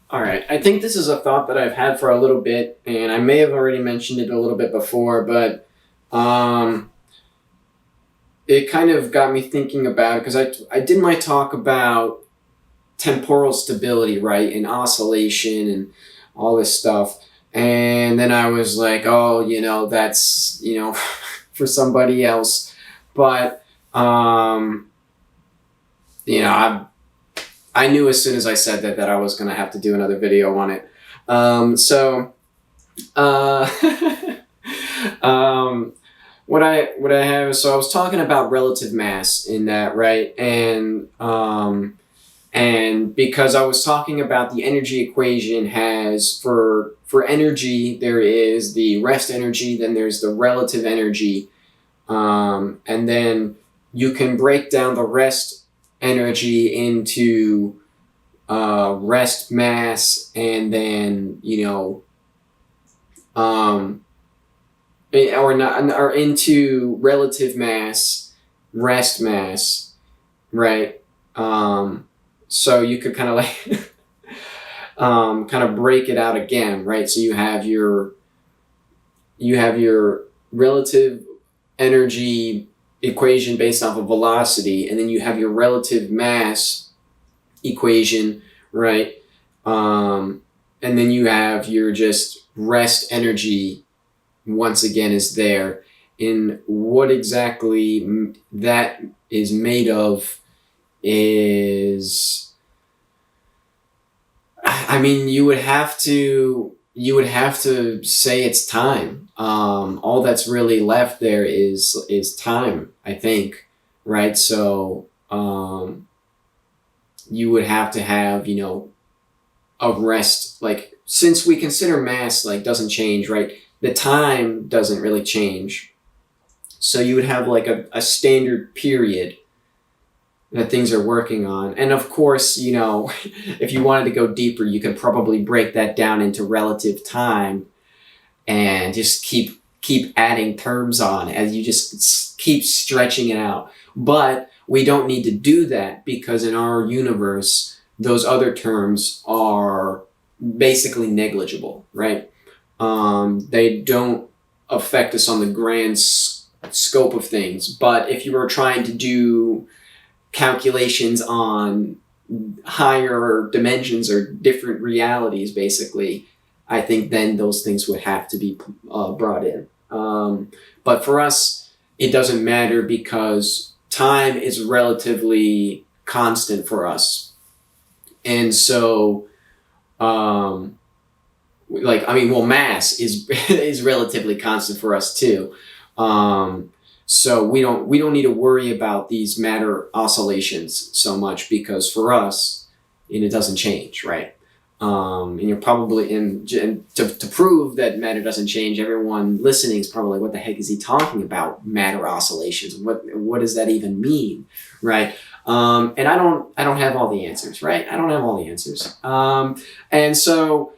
All right. I think this is a thought that I've had for a little bit, and I may have already mentioned it a little bit before, but it kind of got me thinking about it because I did my talk about temporal stability, right, and oscillation and all this stuff. And then I was like, oh, that's, for somebody else. But, I knew as soon as I said that I was going to have to do another video on it. So, what I have is, so I was talking about relative mass in that, right? And because I was talking about the energy equation has, for energy, there is the rest energy, then there's the relative energy, and then you can break down the rest energy into rest mass, and then or into relative mass, rest mass, right? So you could kind of like kind of break it out again, right? So you have your relative energy equation based off of velocity, and then you have your relative mass equation, right? And then you have your just rest energy once again is there. And what exactly that is made of is, I mean, you would have to say it's time. All that's really left there is time, I think, right? So you would have to have, a rest, like, since we consider mass like doesn't change, right? The time doesn't really change. So you would have like a standard period that things are working on. And of course, if you wanted to go deeper, you could probably break that down into relative time and just keep adding terms on as you just keep stretching it out. But we don't need to do that because in our universe, those other terms are basically negligible, right? They don't affect us on the grand scope of things. But if you were trying to do calculations on higher dimensions or different realities, basically, I think then those things would have to be brought in. But for us, it doesn't matter because time is relatively constant for us. And so, mass is is relatively constant for us too. So we don't need to worry about these matter oscillations so much because for us, it doesn't change, right? And you're probably to prove that matter doesn't change. Everyone listening is probably like, "What the heck is he talking about? Matter oscillations? What does that even mean?" Right? And I don't have all the answers, right? I don't have all the answers. And so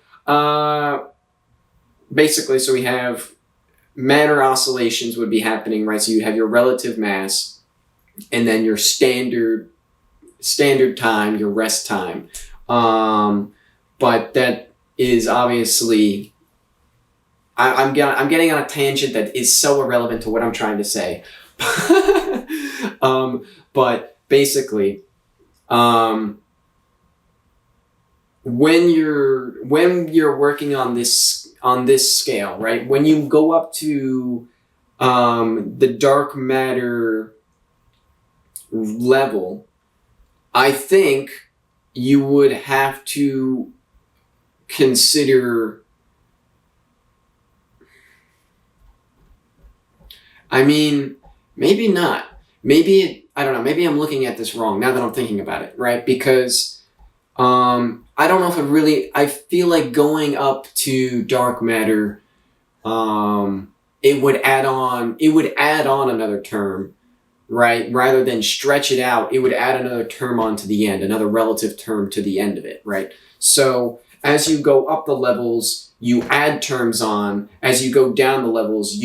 basically, so we have matter oscillations would be happening, right? So you have your relative mass, and then your standard time, your rest time. But that is obviously, I'm getting on a tangent that is so irrelevant to what I'm trying to say. But basically, when you're working on this scale, right? When you go up to the dark matter level, I think you would have to consider, I mean, maybe not. Maybe, I don't know, maybe I'm looking at this wrong now that I'm thinking about it, right? Because I don't know if I feel like going up to dark matter, it would add on another term, right? Rather than stretch it out, it would add another term onto the end, another relative term to the end of it, right? So as you go up the levels, you add terms on. As you go down the levels,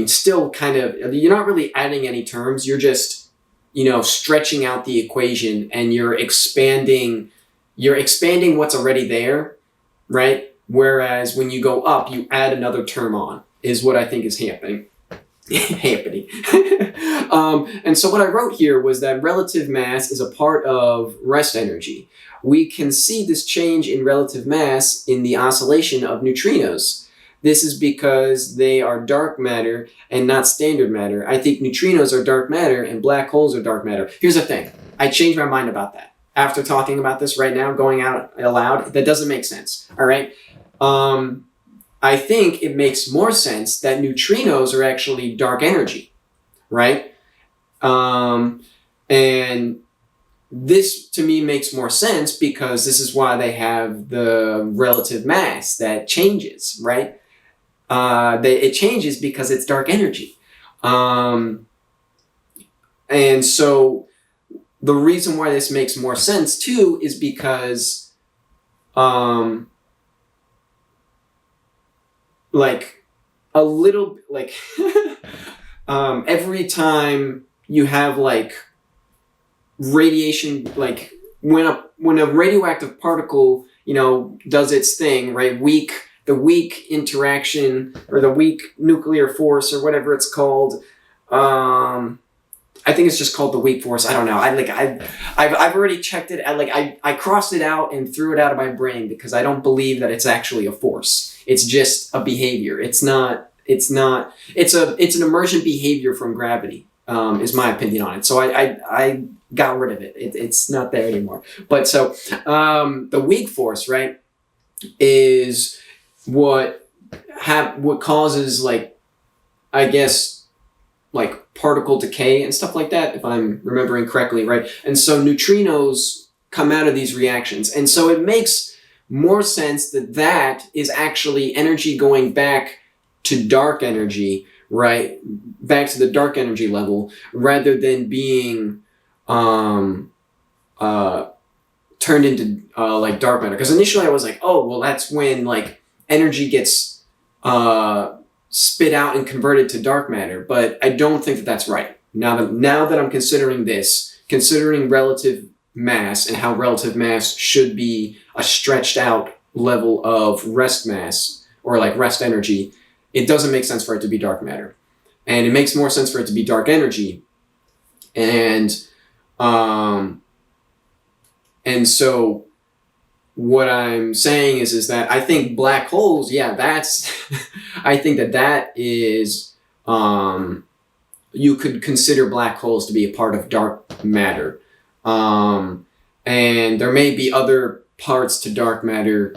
still kind of, you're not really adding any terms. You're just, stretching out the equation and you're expanding you're expanding what's already there, right? Whereas when you go up, you add another term on, is what I think is happening. Happening. And so what I wrote here was that relative mass is a part of rest energy. We can see this change in relative mass in the oscillation of neutrinos. This is because they are dark matter and not standard matter. I think neutrinos are dark matter and black holes are dark matter. Here's the thing. I changed my mind about that. After talking about this right now, going out aloud, that doesn't make sense. All right? I think it makes more sense that neutrinos are actually dark energy, right? And this, to me, makes more sense because this is why they have the relative mass that changes, right? It changes because it's dark energy. And so the reason why this makes more sense, too, is because like a little like every time you have like radiation, like when a radioactive particle, you know, does its thing, right? The weak interaction or the weak nuclear force or whatever it's called. I think it's just called the weak force. I don't know. I've already checked it. I crossed it out and threw it out of my brain because I don't believe that it's actually a force. It's just a behavior. It's an emergent behavior from gravity, is my opinion on it. So I got rid of it. It's not there anymore. But so, the weak force, right, is what causes, like, I guess, like particle decay and stuff like that, if I'm remembering correctly, right? And so neutrinos come out of these reactions. And so it makes more sense that is actually energy going back to dark energy, right? Back to the dark energy level, rather than being turned into like dark matter. Because initially I was like, oh, well, that's when like energy gets spit out and converted to dark matter. But I don't think that that's right. Now that I'm considering this, considering relative mass and how relative mass should be a stretched out level of rest mass or like rest energy, it doesn't make sense for it to be dark matter. And it makes more sense for it to be dark energy. And so what I'm saying is that I think black holes, yeah, that's, I think that is, you could consider black holes to be a part of dark matter. And there may be other parts to dark matter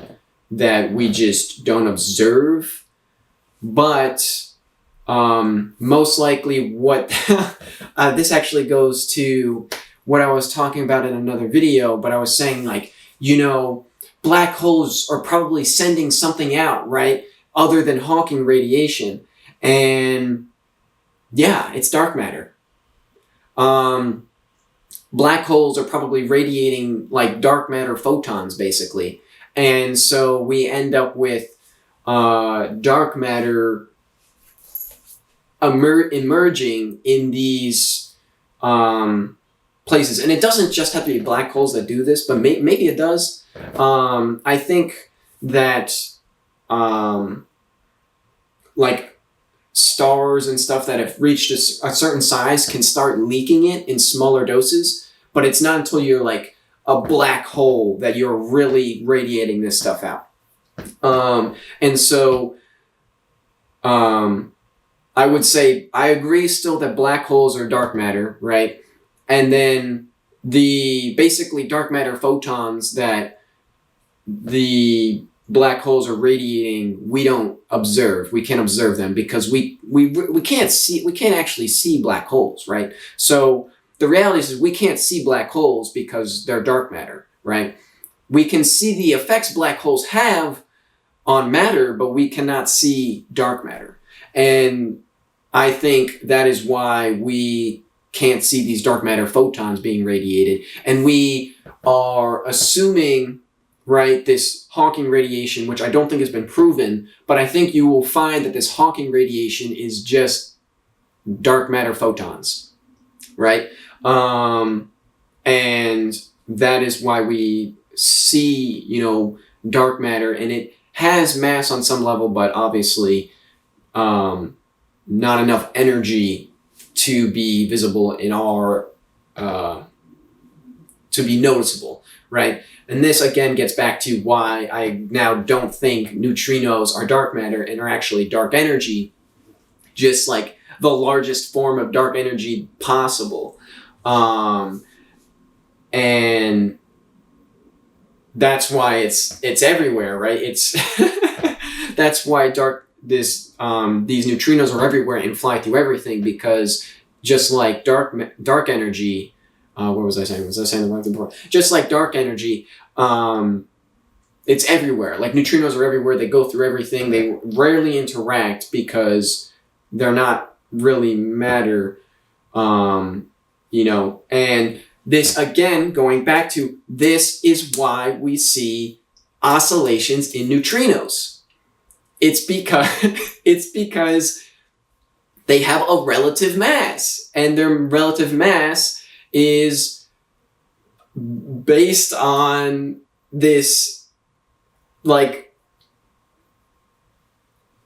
that we just don't observe, but most likely what, this actually goes to what I was talking about in another video, but I was saying, like, you know, black holes are probably sending something out, right? Other than Hawking radiation. And yeah, it's dark matter. Black holes are probably radiating like dark matter photons, basically. And so we end up with dark matter emerging in these places. And it doesn't just have to be black holes that do this, but maybe it does. I think that like stars and stuff that have reached a certain size can start leaking it in smaller doses, but it's not until you're like a black hole that you're really radiating this stuff out. And so I would say I agree still that black holes are dark matter, right? And then the basically dark matter photons that the black holes are radiating, we don't observe. We can't observe them because we can't actually see black holes, right? So the reality is we can't see black holes because they're dark matter, right? We can see the effects black holes have on matter, but we cannot see dark matter. And I think that is why we can't see these dark matter photons being radiated. And we are assuming, right, this Hawking radiation, which I don't think has been proven, but I think you will find that this Hawking radiation is just dark matter photons, right? And that is why we see, dark matter, and it has mass on some level, but obviously not enough energy to be visible in our, to be noticeable, right? And this again gets back to why I now don't think neutrinos are dark matter and are actually dark energy, just like the largest form of dark energy possible. And that's why it's everywhere, right? It's that's why these neutrinos are everywhere and fly through everything, because just like dark energy, what was I saying? Was I saying the right thing before? Just like dark energy, it's everywhere. Like neutrinos are everywhere. They go through everything. They rarely interact because they're not really matter, and this, again, going back to, this is why we see oscillations in neutrinos. It's because they have a relative mass, and their relative mass is based on this,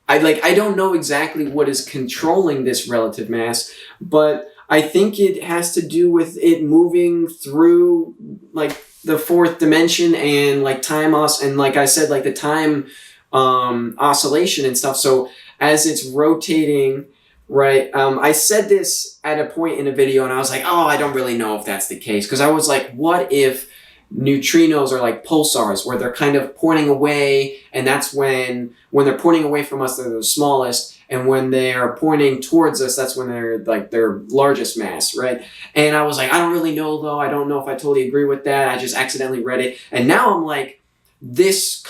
I don't know exactly what is controlling this relative mass, but I think it has to do with it moving through the fourth dimension and time and like I said, the time oscillation and stuff. So as it's rotating, right? I said this at a point in a video and I was like, oh, I don't really know if that's the case, because I was like, what if neutrinos are like pulsars, where they're kind of pointing away, and that's when they're pointing away from us, they're the smallest, and when they're pointing towards us, that's when they're their largest mass, right? And I was like, I don't really know though. I don't know if I totally agree with that. I just accidentally read it, and now I'm like, this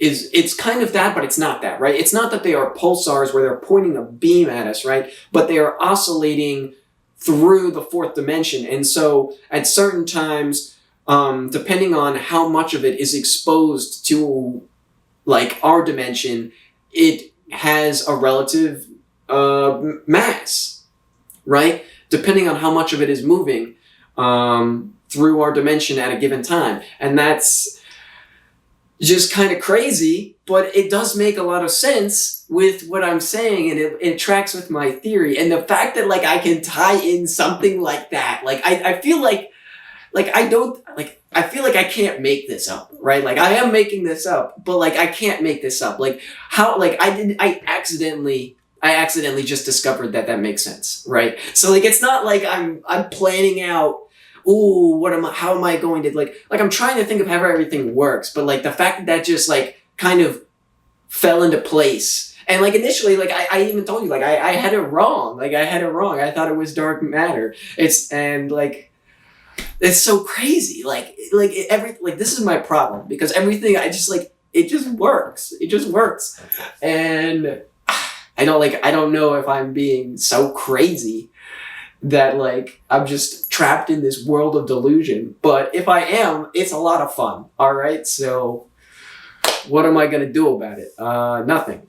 it's kind of that, but it's not that, right? It's not that they are pulsars where they're pointing a beam at us, right? But they are oscillating through the fourth dimension, and so at certain times, depending on how much of it is exposed to our dimension, it has a relative mass, right? Depending on how much of it is moving through our dimension at a given time. And that's just kind of crazy, but it does make a lot of sense with what I'm saying, and it tracks with my theory. And the fact that I can tie in something like that, I feel I feel like I can't make this up, right? I am making this up, but I can't make this up. I accidentally just discovered that makes sense, right? So it's not like I'm planning out, ooh, how am I going to I'm trying to think of how everything works, but the fact that just kind of fell into place. And initially, I even told you, I had it wrong. I thought it was dark matter. It's so crazy. This is my problem, because everything it just works. It just works. And I don't know if I'm being so crazy that I'm just trapped in this world of delusion. But if I am, it's a lot of fun. All right. So what am I going to do about it? Nothing.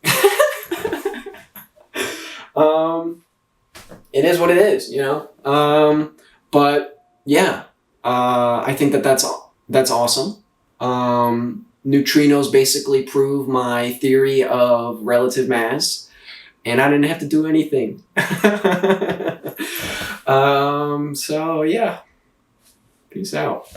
It is what it is, but yeah. I think that's awesome. Neutrinos basically prove my theory of relative mass, and I didn't have to do anything. So yeah, peace out.